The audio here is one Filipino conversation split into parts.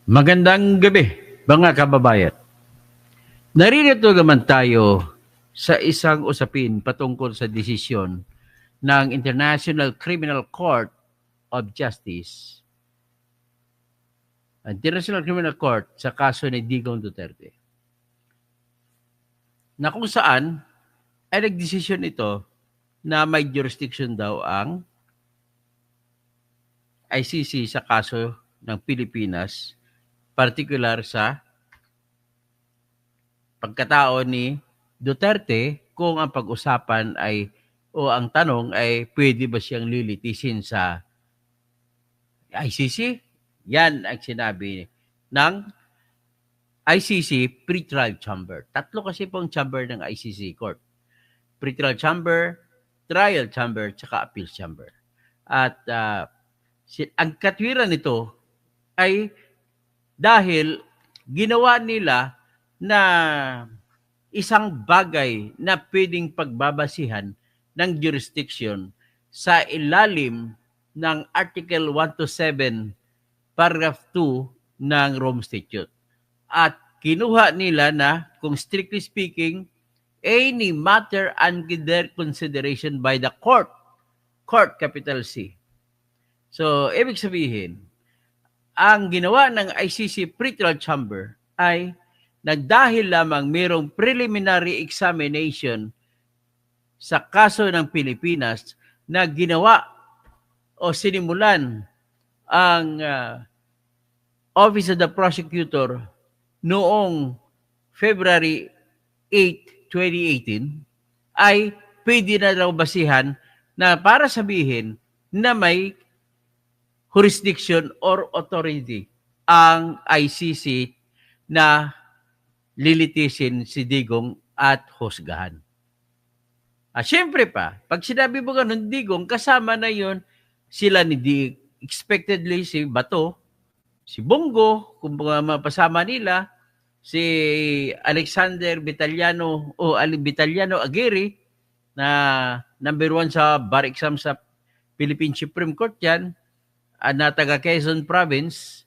Magandang gabi, mga kababayan. Naririto naman tayo sa isang usapin patungkol sa desisyon ng International Criminal Court of Justice, International Criminal Court sa kaso ni Digong Duterte, na kung saan ay nagdesisyon ito na may jurisdiction daw ang ICC sa kaso ng Pilipinas, particular sa pagkatao ni Duterte, kung ang pag-usapan ay o ang tanong ay pwede ba siyang lilitisin sa ICC? Yan ang sinabi ng ICC Pretrial Chamber. Tatlo kasi pong chamber ng ICC Court. Pretrial Chamber, Trial Chamber, tsaka Appeals Chamber. At ang katwiran nito ay dahil ginawa nila na isang bagay na pwedeng pagbabasihan ng jurisdiction sa ilalim ng Article 127, Paragraph 2 ng Rome Statute. At kinuha nila na, kung strictly speaking, any matter under consideration by the court, capital C. So, ibig sabihin, ang ginawa ng ICC Pretrial Chamber ay nagdahil lamang mayroong preliminary examination sa kaso ng Pilipinas na ginawa o sinimulan ang Office of the Prosecutor noong February 8, 2018, ay pwede na daw basihan na para sabihin na may jurisdiction or authority ang ICC na lilitisin si Digong at husgahan. Siyempre pa, pag sinabi mo ganun, Digong, kasama na yon sila ni expectedly si Bato, si Bongo, kung mapasama nila, si Alexander Vitaliano o Vitaliano Aguirre, na number 1 sa bar exam sa Philippine Supreme Court yan, na taga Quezon Province,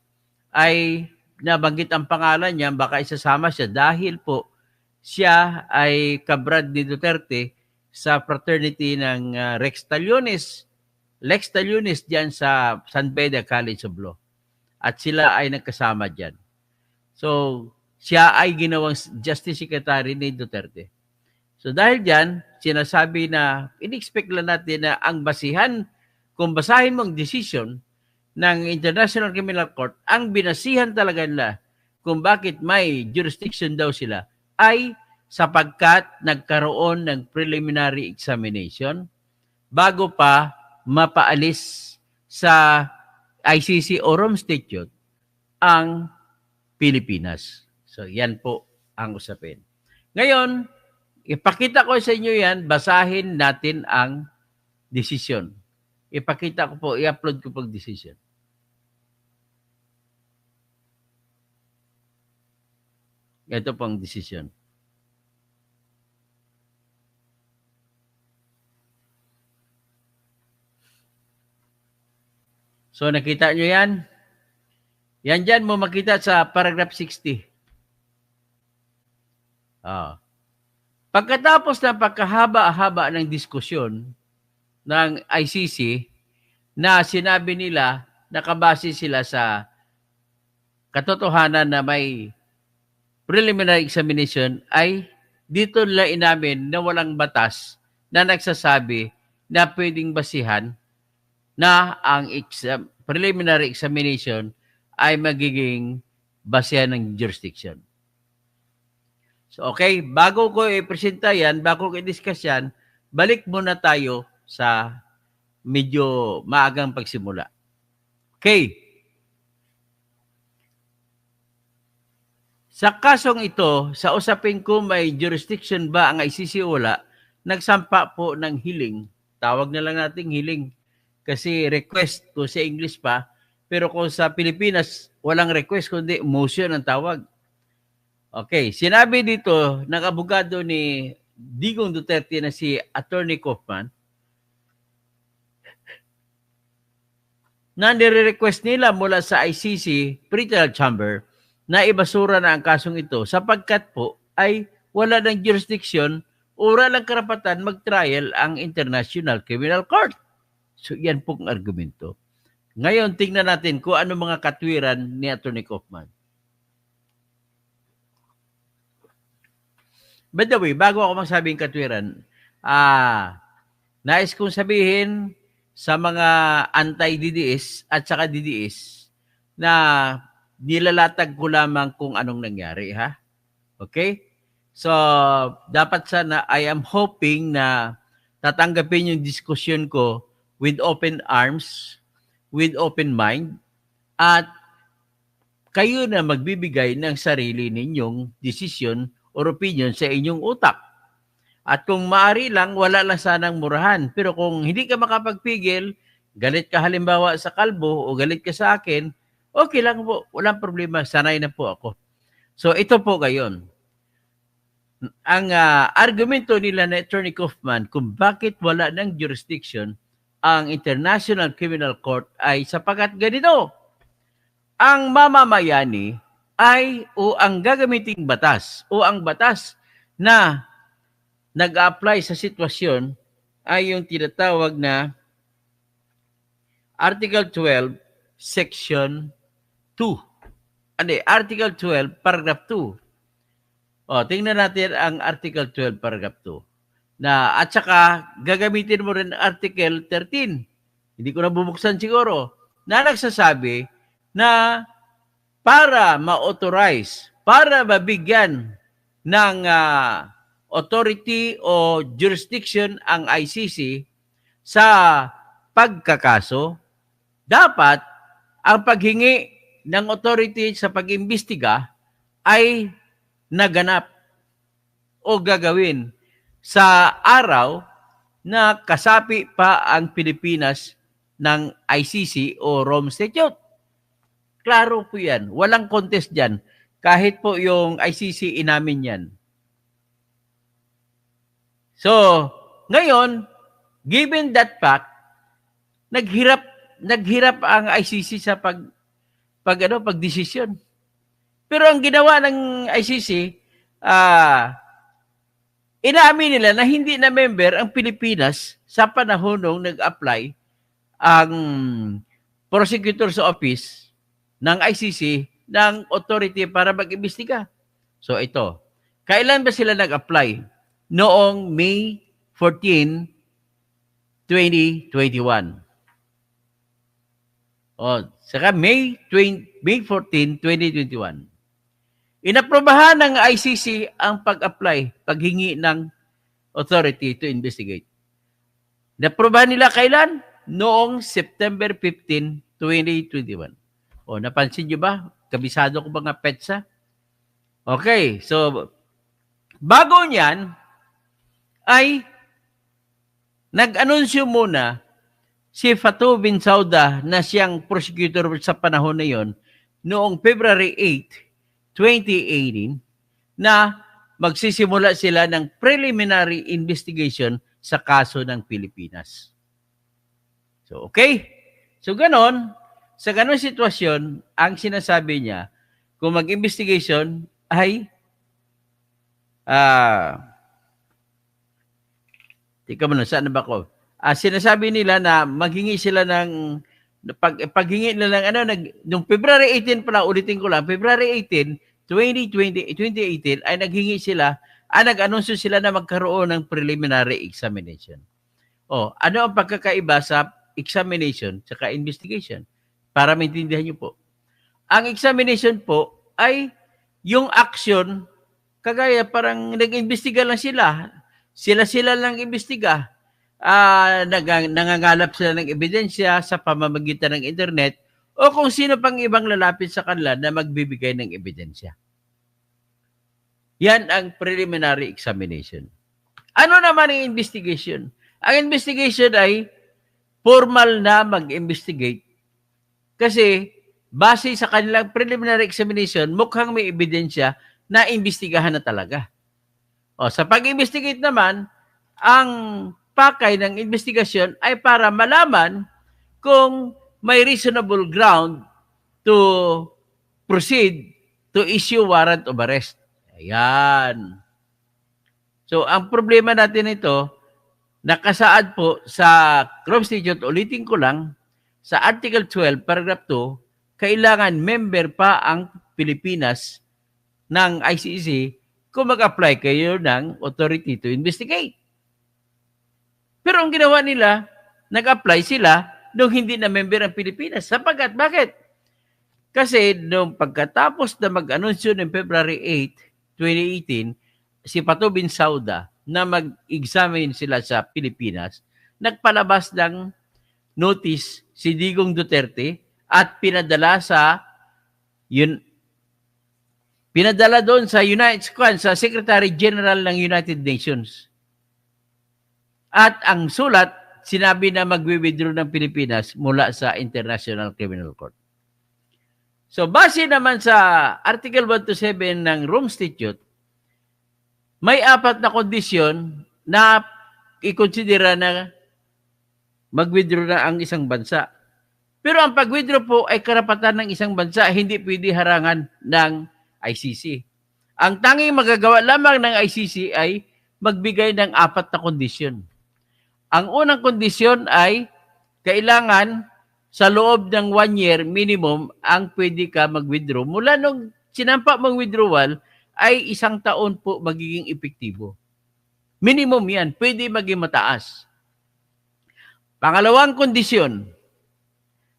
ay nabanggit ang pangalan niya, baka isasama siya dahil po siya ay kabrad ni Duterte sa fraternity ng Lex Taliones diyan sa San Beda College of Law. At sila ay nagkasama diyan. So, siya ay ginawang Justice Secretary ni Duterte. So, dahil diyan, sinasabi na, in-expect lang natin na ang basihan, kung basahin mong decision ng International Criminal Court, ang binasihan talaga nila kung bakit may jurisdiction daw sila ay sapagkat nagkaroon ng preliminary examination bago pa mapaalis sa ICC o Rome Statute ang Pilipinas. So, yan po ang usapin. Ngayon, ipakita ko sa inyo yan, basahin natin ang desisyon. Ipakita ko po, i-upload ko po decision. Ito pong decision. So, nakita nyo yan? Yan dyan mo makita sa paragraph 60. Pagkatapos ng pagkahaba-haba ng diskusyon ng ICC, na sinabi nila, nakabase sila sa katotohanan na may preliminary examination, ay dito nila inamin na walang batas na nagsasabi na pwedeng basihan na ang preliminary examination ay magiging basihan ng jurisdiction. So, okay, bago ko i-presenta yan, bago ko i-discuss yan, balik muna tayo sa medyo maagang pagsimula. Okay. Sa kasong ito, sa usapin ko may jurisdiction ba ang ICC o wala, nagsampa po ng hiling. Tawag na lang nating hiling kasi request ko sa English pa, pero kung sa Pilipinas, walang request kundi motion ang tawag. Okay, sinabi dito ng abogado ni Digong Duterte na si Attorney Kaufman, na nire-request nila mula sa ICC Pretrial Chamber na ibasura na ang kasong ito sapagkat po ay wala ng jurisdiction o wala ng karapatan mag-trial ang International Criminal Court. So yan pong argumento. Ngayon, tingnan natin kung ano mga katwiran ni Atty. Kaufman. By the way, bago ako magsabing katwiran, nais kong sabihin sa mga anti-DDS at saka DDS na nilalatag ko lamang kung anong nangyari, ha? Okay? So, dapat sana, I am hoping na tatanggapin yung diskusyon ko with open arms, with open mind, at kayo na magbibigay ng sarili ninyong desisyon or opinion sa inyong utak. At kung maaari lang, wala lang sanang murahan. Pero kung hindi ka makapagpigil, galit ka halimbawa sa kalbo o galit ka sa akin, okay lang po, walang problema, sanay na po ako. So ito po gayon. Ang argumento nila na Atty. Kaufman kung bakit wala ng jurisdiction ang International Criminal Court ay sapagat ganito. Ang mamamayani ay o ang gagamiting batas o ang batas na nag-apply sa sitwasyon ay yung tinatawag na Article 12, Section 2. Article 12, Paragraph 2. Tingnan natin ang Article 12, Paragraph 2. At saka, gagamitin mo rin Article 13. Hindi ko na bubuksan siguro. Na nagsasabi na para ma-authorize, para mabigyan ng authority o jurisdiction ang ICC sa pagkakaso, dapat ang paghingi ng authority sa pag-imbestiga ay naganap o gagawin sa araw na kasapi pa ang Pilipinas ng ICC o Rome Statute. Klaro po yan. Walang contest dyan. Kahit po yung ICC inamin yan. So, ngayon, given that fact, naghirap ang ICC sa pagdesisyon. Pero ang ginawa ng ICC, inaamin nila na hindi na member ang Pilipinas sa panahon nung nag-apply ang prosecutor's office ng ICC ng authority para mag-imbestiga. So ito, kailan ba sila nag-apply? Noong May 14, 2021. Saka May 14, 2021. Inaprobahan ng ICC ang pag-apply, paghingi ng authority to investigate. Inaprobahan nila kailan? Noong September 15, 2021. Napansin nyo ba? Kabisado ko ba nga petsa? Okay, so bago niyan ay nag-anunsyo muna si Fatou Bensouda na siyang prosecutor sa panahon na yon noong February 8, 2018 na magsisimula sila ng preliminary investigation sa kaso ng Pilipinas. So, okay? So, sa ganon sitwasyon, ang sinasabi niya, kung mag-investigation ay tika mo na, saan na ba ko? Sinasabi nila na maghingi sila ng paghingi nila ng nung February 18 pala, ulitin ko lang, February 18, 2018 ay naghingi sila, nag-anunsyo sila na magkaroon ng preliminary examination. Ano ang pagkakaiba sa examination at investigation? Para maintindihan niyo po. Ang examination po ay yung action, kagaya parang nag-imbestiga lang sila. Sila lang imbestiga. Nangangalap sila ng ebidensya sa pamamagitan ng internet o kung sino pang ibang lalapit sa kanila na magbibigay ng ebidensya. Yan ang preliminary examination. Ano naman ang investigation? Ang investigation ay formal na mag-investigate kasi base sa kanilang preliminary examination, mukhang may ebidensya na imbestigahan na talaga. Sa pag-investigate naman, ang pakay ng investigasyon ay para malaman kung may reasonable ground to proceed to issue warrant of arrest. Ayan. So, ang problema natin ito, nakasaad po sa Rome Statute, ulitin ko lang, sa Article 12, Paragraph 2, kailangan member pa ang Pilipinas ng ICC kung mag-apply kayo ng authority to investigate. Pero ang ginawa nila, nag-apply sila nung hindi na member ang Pilipinas. Sapagkat, bakit? Kasi nung pagkatapos na mag-anunsyo ng February 8, 2018, si Pato Bin Sauda na mag-examine sila sa Pilipinas, nagpalabas ng notice si Digong Duterte at pinadala doon sa sa Secretary General ng United Nations. At ang sulat, sinabi na magwi-withdraw ng Pilipinas mula sa International Criminal Court. So, base naman sa Article 127 ng Rome Statute, may 4 na kondisyon na ikonsidera na mag-withdraw na ang isang bansa. Pero ang pag-withdraw po ay karapatan ng isang bansa, hindi pwede harangan ng ICC. Ang tanging magagawa lamang ng ICC ay magbigay ng 4 na kondisyon. Ang unang kondisyon ay kailangan sa loob ng 1 year minimum ang pwede ka mag-withdraw. Mula nung sinampa mong withdrawal ay 1 taon po magiging epektibo. Minimum yan. Pwede maging mataas. Pangalawang kondisyon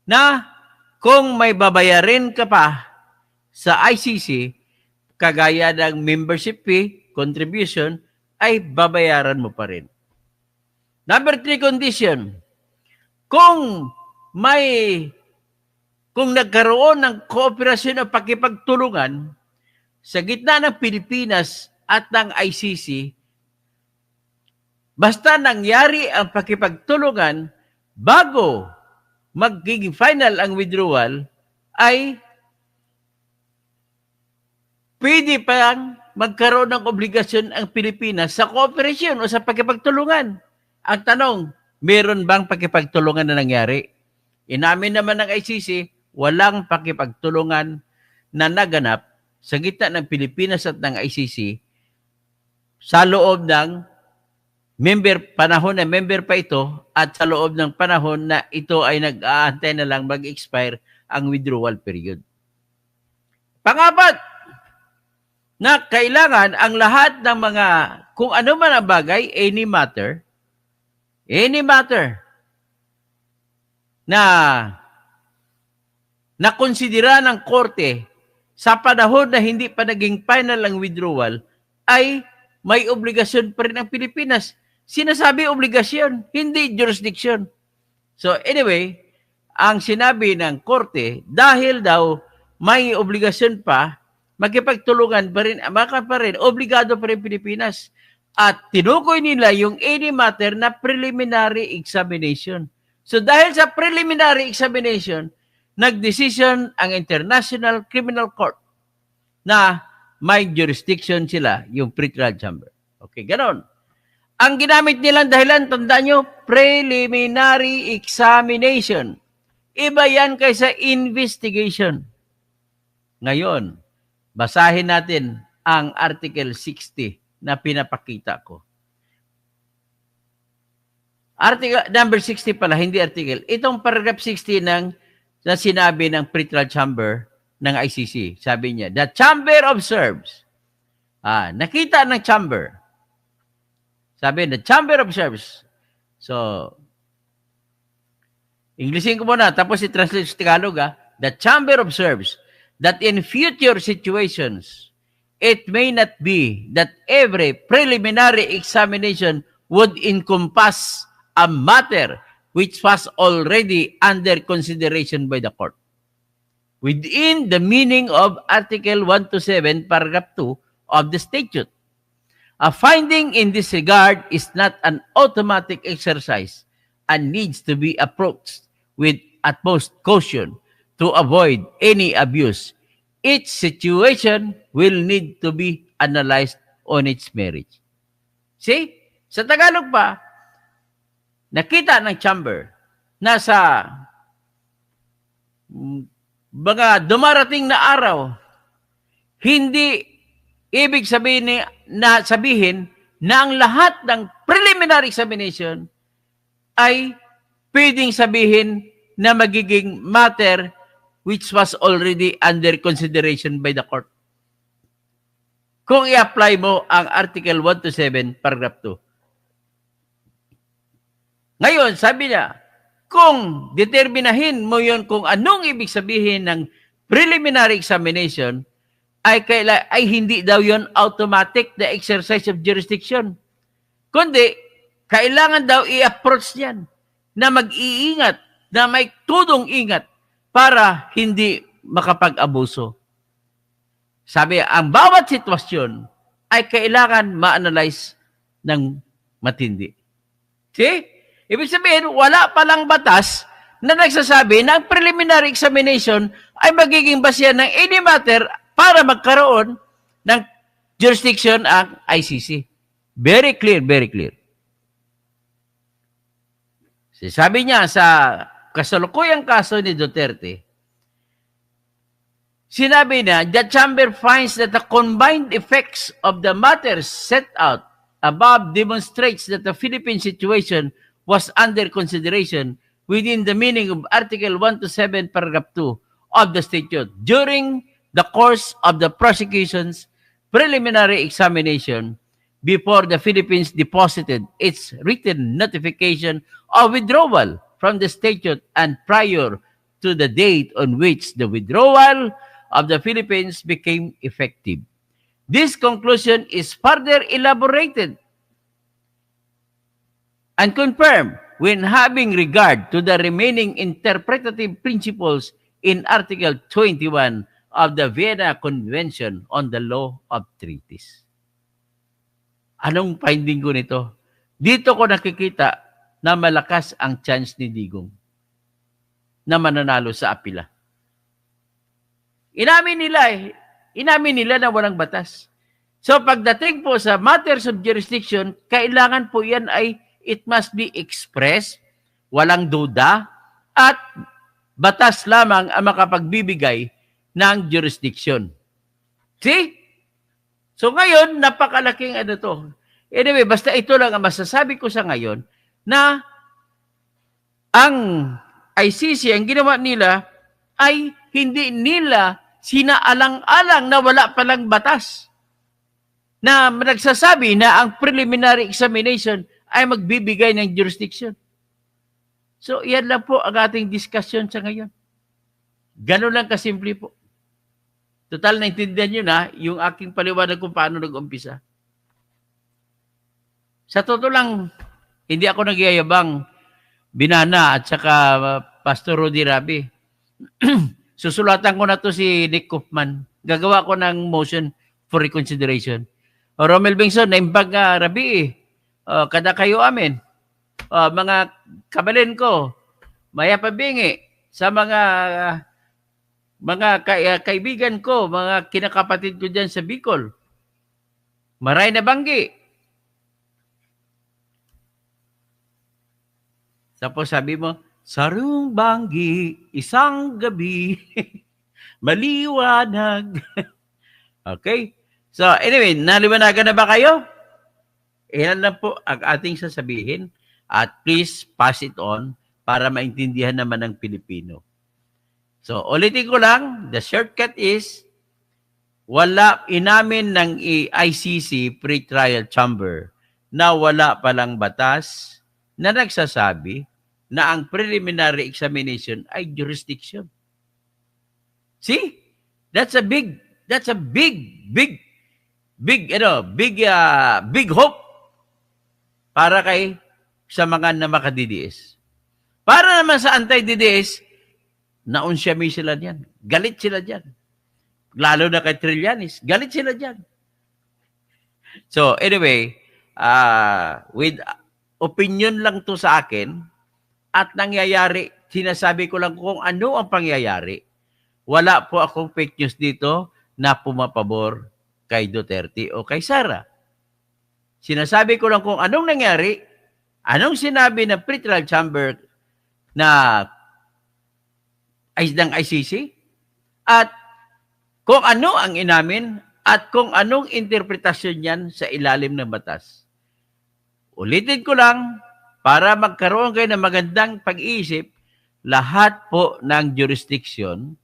na kung may babayarin ka pa sa ICC, kagaya ng membership fee, contribution, ay babayaran mo pa rin. Number 3 condition, kung nagkaroon ng kooperasyon o pakipagtulungan sa gitna ng Pilipinas at ng ICC, basta nangyari ang pakipagtulungan bago magiging final ang withdrawal, ay pwede pang magkaroon ng obligasyon ang Pilipinas sa kooperasyon o sa pakipagtulungan. Ang tanong, meron bang pakipagtulungan na nangyari? Inamin naman ng ICC, walang pakipagtulungan na naganap sa gitna ng Pilipinas at ng ICC sa loob ng panahon na member pa ito at sa loob ng panahon na ito ay nag-aantay na lang mag-expire ang withdrawal period. Pangapat, na kailangan ang lahat ng mga, kung ano man ang bagay, any matter, na konsidera ng korte sa panahon na hindi pa naging final ang withdrawal, ay may obligasyon pa rin ang Pilipinas. Sinasabi obligasyon, hindi jurisdiction. So anyway, ang sinabi ng korte, dahil daw may obligasyon pa, makipagtulungan pa rin, obligado pa rin Pilipinas. At tinukoy nila yung any matter na preliminary examination. So dahil sa preliminary examination, nagdesisyon ang International Criminal Court na may jurisdiction sila, yung pretrial chamber. Okay, ganon. Ang ginamit nilang dahilan, tandaan nyo, preliminary examination. Iba yan kaysa investigation. Ngayon, basahin natin ang Article 60 na pinapakita ko. Article number 60 pala, hindi article. Itong paragraph 60 na sinabi ng pretrial chamber ng ICC. Sabi niya, the chamber observes. Nakita ng chamber. Sabi, the chamber observes. So, Englishin ko muna, tapos i-translate sa Tagalog. The chamber observes that in future situations, it may not be that every preliminary examination would encompass a matter which was already under consideration by the court. Within the meaning of Article 127, Paragraph 2 of the statute, a finding in this regard is not an automatic exercise and needs to be approached with utmost caution to avoid any abuse. Each situation will need to be analyzed on its merit. See? Sa Tagalog pa, nakita ng chamber na sa mga dumarating na araw, hindi ibig sabihin na ang lahat ng preliminary examination ay pwedeng sabihin na magiging matter which was already under consideration by the court. Kung i-apply mo ang Article 127, Paragraph 2. Ngayon, sabi niya, kung determinahin mo yon kung anong ibig sabihin ng preliminary examination, ay hindi daw yon automatic the exercise of jurisdiction. Kundi, kailangan daw i-approach niyan na mag-iingat, na may tudong ingat para hindi makapag-abuso. Sabi, ang bawat sitwasyon ay kailangan ma-analyze ng matindi. See? Ibig sabihin, wala palang batas na nagsasabi na ang preliminary examination ay magiging basehan ng any matter para magkaroon ng jurisdiction ang ICC. Very clear, very clear. Sabi niya sa kasalukuyang kaso ni Duterte, sinabi na, the chamber finds that the combined effects of the matters set out above demonstrates that the Philippine situation was under consideration within the meaning of Article 127, Paragraph 2 of the statute during the course of the prosecution's preliminary examination before the Philippines deposited its written notification of withdrawal from the statute and prior to the date on which the withdrawal of the Philippines became effective. This conclusion is further elaborated and confirmed when having regard to the remaining interpretative principles in Article 21 of the Vienna Convention on the Law of Treaties. Anong finding ko nito? Dito ko nakikita na malakas ang chance ni Digong na mananalo sa apila. Inamin nila na walang batas. So pagdating po sa matters of jurisdiction, kailangan po yan ay it must be expressed, walang duda, at batas lamang ang makapagbibigay ng jurisdiction. See? So ngayon, napakalaking ano to. Anyway, basta ito lang ang masasabi ko sa ngayon na ang ICC, ang ginawa nila ay hindi nila sinaalang-alang na wala palang batas na nagsasabi na ang preliminary examination ay magbibigay ng jurisdiction. So, yan lang po ang ating discussion sa ngayon. Ganun lang kasimple po. Total, naintindihan nyo na yung aking paliwanag kung paano nag-umpisa. Sa totoo lang, hindi ako nagyayabang Binana at saka Pastor Rudy Rabi. Susulatan ko na to si Nick Kaufman. Gagawa ko ng motion for reconsideration. O Romel Bengson, naimbag nga Rabi kada kayo amin. Mga kabalin ko, maya pabingi sa mga kaibigan ko, mga kinakapatid ko dyan sa Bicol. Maray na banggi. Tapos sabi mo, sarong banggi, isang gabi, maliwanag. Okay? So anyway, naliwanagan na ba kayo? Iyan lang po ang ating sasabihin at please pass it on para maintindihan naman ng Pilipino. So ulitin ko lang, the shortcut is inamin ng ICC pre-trial chamber na wala palang batas na nagsasabi na ang preliminary examination ay jurisdiction. See? That's a big hope para sa mga na makadidiis. Para naman sa anti-DDS, naunsyami sila diyan. Galit sila diyan. Lalo na kay Trillanes, galit sila diyan. So, anyway, with opinion lang to sa akin, at nangyayari, sinasabi ko lang kung ano ang pangyayari. Wala po akong fake news dito na pumapabor kay Duterte o kay Sara. Sinasabi ko lang kung anong nangyari, anong sinabi ng pre-trial chamber na ay ng ICC at kung ano ang inamin at kung anong interpretasyon niyan sa ilalim ng batas. Ulitin ko lang, para magkaroon kayo ng magandang pag-iisip, lahat po ng jurisdiction,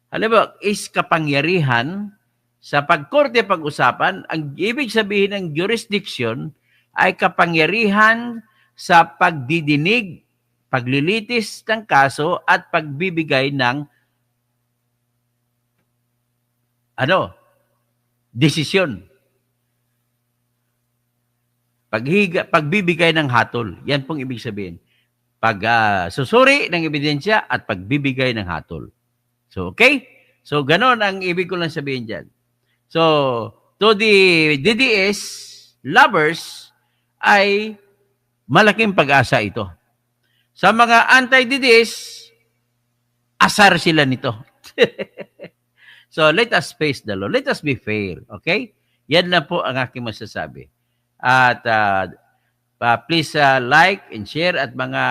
halimbawa, is kapangyarihan sa pagkorte pag-usapan. Ang ibig sabihin ng jurisdiction ay kapangyarihan sa pagdidinig, paglilitis ng kaso at pagbibigay ng desisyon. Pagbibigay ng hatol. Yan pong ibig sabihin. Susuri ng ebidensya at pagbibigay ng hatol. So, okay? So, ganon ang ibig ko lang sabihin dyan. So, to the DDS lovers ay malaking pag-asa ito. Sa mga anti-DDS, asar sila nito. So, let us face the law. Let us be fair. Okay? Yan na po ang aking masasabi. At please like and share at mga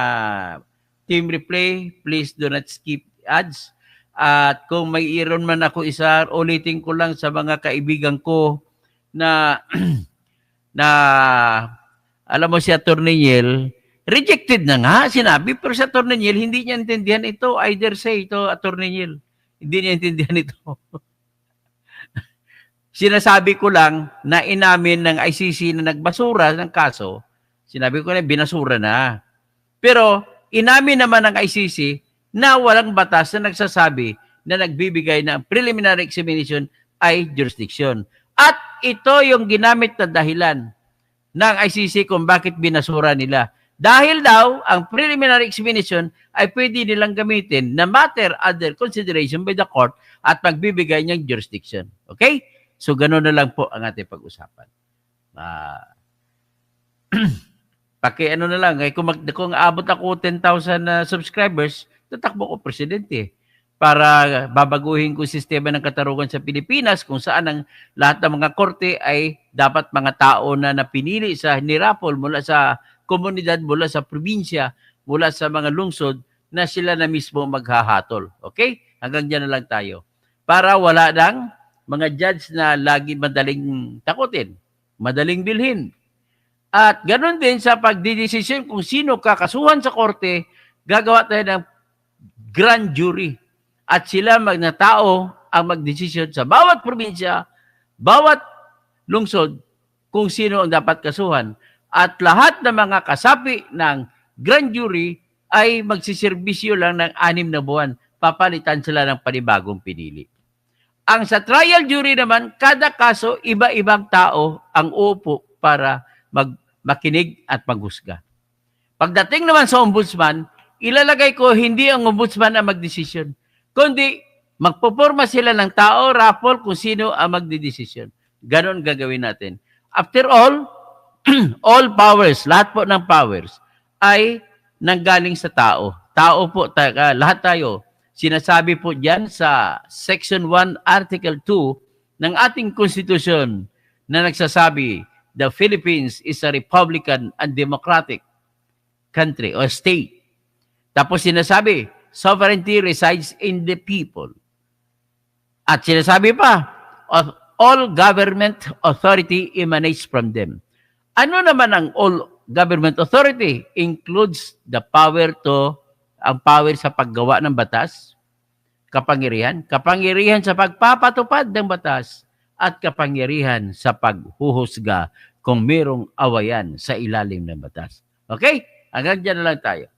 Team Replay, please do not skip ads. At kung may iron man ako isa, ulitin ko lang sa mga kaibigan ko na alam mo si Atty. Niel, rejected na nga, sinabi, pero si Atty. Niel, hindi niya intindihan ito. I dare say ito, Atty. Niel. Hindi niya intindihan ito. Sinasabi ko lang na inamin ng ICC na nagbasura ng kaso, sinabi ko na binasura na. Pero inamin naman ng ICC na walang batas na nagsasabi na nagbibigay ng preliminary examination ay jurisdiction. At ito yung ginamit na dahilan ng ICC kung bakit binasura nila. Dahil daw, ang preliminary examination ay pwede nilang gamitin na matter under consideration by the court at magbibigay ng jurisdiction. Okay? So, gano'n na lang po ang ating pag-usapan. Ano na lang, kung abot ako 10,000 subscribers, tatakbo ko presidente para babaguhin ko sistema ng katarungan sa Pilipinas kung saan ang lahat ng mga korte ay dapat mga tao na napinili sa nirapol mula sa komunidad, mula sa probinsya, mula sa mga lungsod na sila na mismo maghahatol. Okay? Hanggang dyan na lang tayo. Para wala nang mga judge na lagi madaling takutin, madaling bilhin. At ganoon din sa pagdidesisyon kung sino kakasuhan sa korte, gagawa tayo ng grand jury. At sila na tao ang magdesisyon sa bawat probinsya, bawat lungsod, kung sino ang dapat kasuhan. At lahat ng mga kasapi ng grand jury ay magsiservisyo lang ng 6 na buwan. Papalitan sila ng panibagong pinili. Ang sa trial jury naman, kada kaso, iba-ibang tao ang uupo para makinig at maghusga. Pagdating naman sa ombudsman, ilalagay ko hindi ang ombudsman ang magdesisyon, kundi magpoporma sila ng tao, raffle kung sino ang magdedesisyon. Ganon gagawin natin. After all, all powers, lahat po ng powers, ay nanggaling sa tao. Tao po, lahat tayo. Sinasabi po diyan sa Section 1, Article 2 ng ating Constitution na nagsasabi, the Philippines is a republican and democratic country or state. Tapos sinasabi, sovereignty resides in the people. At sinasabi pa, all government authority emanates from them. Ano naman ang all government authority? Includes the power ang power sa paggawa ng batas, kapangyarihan sa pagpapatupad ng batas, at kapangyarihan sa paghuhusga kung mayroong awayan sa ilalim ng batas. Okay? Hanggang dyan na lang tayo.